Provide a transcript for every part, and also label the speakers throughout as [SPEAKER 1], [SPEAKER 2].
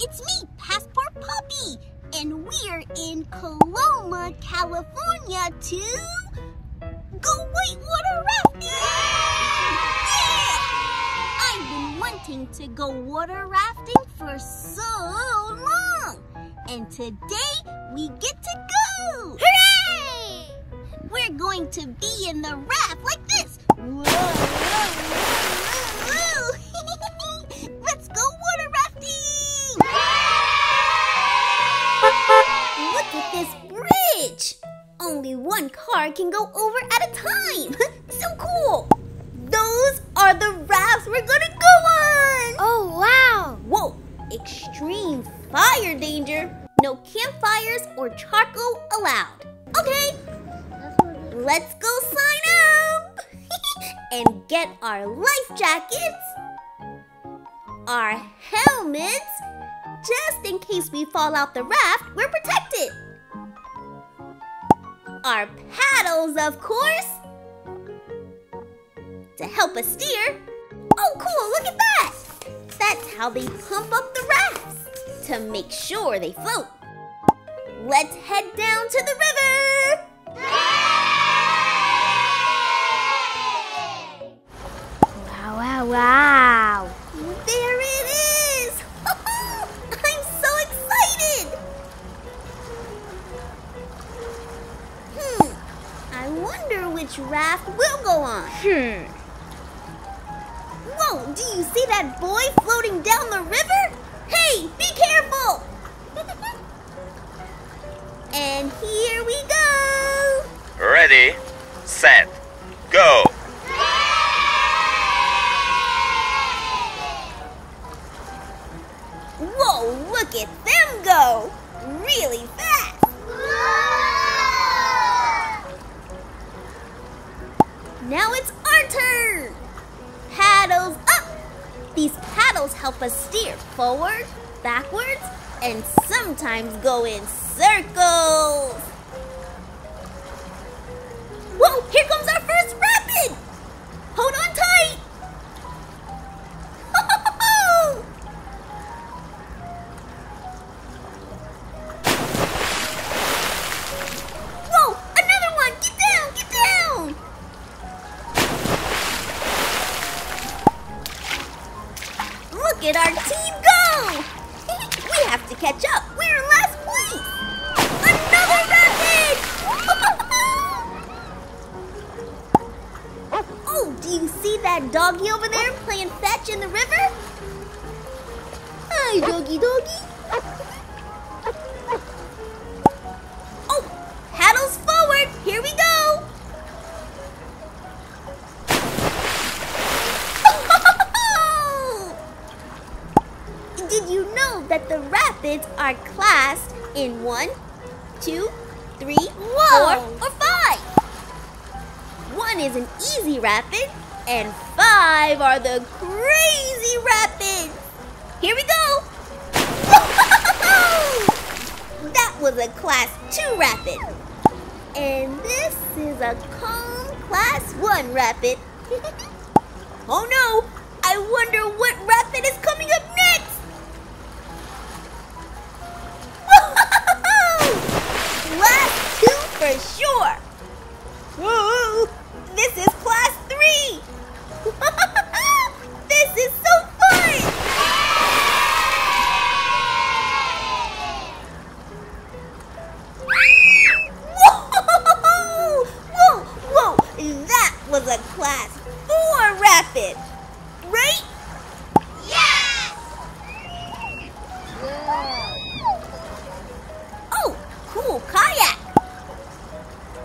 [SPEAKER 1] it's me, Passport Puppy, and we're in Coloma, California to go whitewater rafting! Yeah! I've been wanting to go water rafting for so long, and today we get to go! Hooray! We're going to be in the raft like this. Whoa, whoa, whoa, whoa. Let's go water rafting! Look at this bridge! Only one car can go over at a time. So cool! Those are the rafts we're gonna go on!
[SPEAKER 2] Oh, wow!
[SPEAKER 1] Whoa! Extreme fire danger. No campfires or charcoal allowed. Okay, let's go sign up! And get our life jackets, our helmets, just in case we fall out the raft, we're protected. Our paddles, of course, to help us steer. Oh, cool, look at that! That's how they pump up the rafts, to make sure they float. Let's head down to the river!
[SPEAKER 2] Wow, wow, wow!
[SPEAKER 1] There it is! I'm so excited! I wonder which raft we'll go on. Whoa, do you see that boy floating down the river? Hey, be careful! And here we go!
[SPEAKER 3] Ready, set, go!
[SPEAKER 1] Whoa, look at them go! Really fast! Now it's our turn! Paddles up! These paddles help us steer forward, backwards, and sometimes go in circles! Whoa, here comes our first rapid! Hold on tight! Whoa, another one! Get down, get down! Look at our team go! We have to catch up. We're in last place. Another rapid! Oh, do you see that doggy over there playing fetch in the river? Hi, doggy doggy. Oh, paddles forward. Here we go. Did you know that the rapids are classed in 1, 2, 3, 4, or 5? 1 is an easy rapid, and 5 are the crazy rapids. Here we go. That was a class 2 rapid. And this is a calm class 1 rapid. Oh no, I wonder what rapid is coming up next. Class 2 for sure. Whoa, this is class 3. This is so fun. Whoa, whoa, whoa. That was a class 4 rapid, right? Yes. Oh, cool kayak!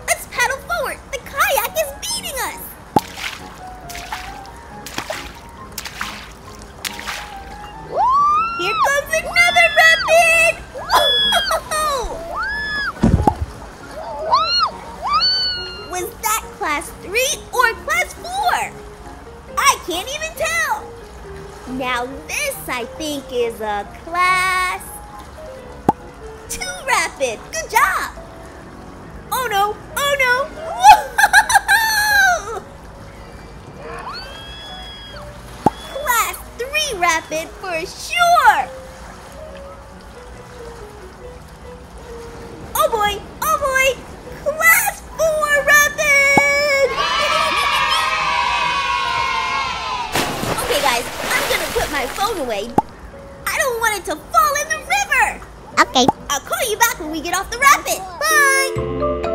[SPEAKER 1] Let's paddle forward! The kayak is beating us! Here comes another rapid! Was that class 3 or class 4? I can't even tell! Now this, I think, is a class 2 rapid. Good job. Oh no, oh no. Whoa! Class 3 rapid for sure. Okay, guys, I'm gonna put my phone away. I don't want it to fall in the river.
[SPEAKER 2] Okay.
[SPEAKER 1] I'll call you back when we get off the rapid. Bye.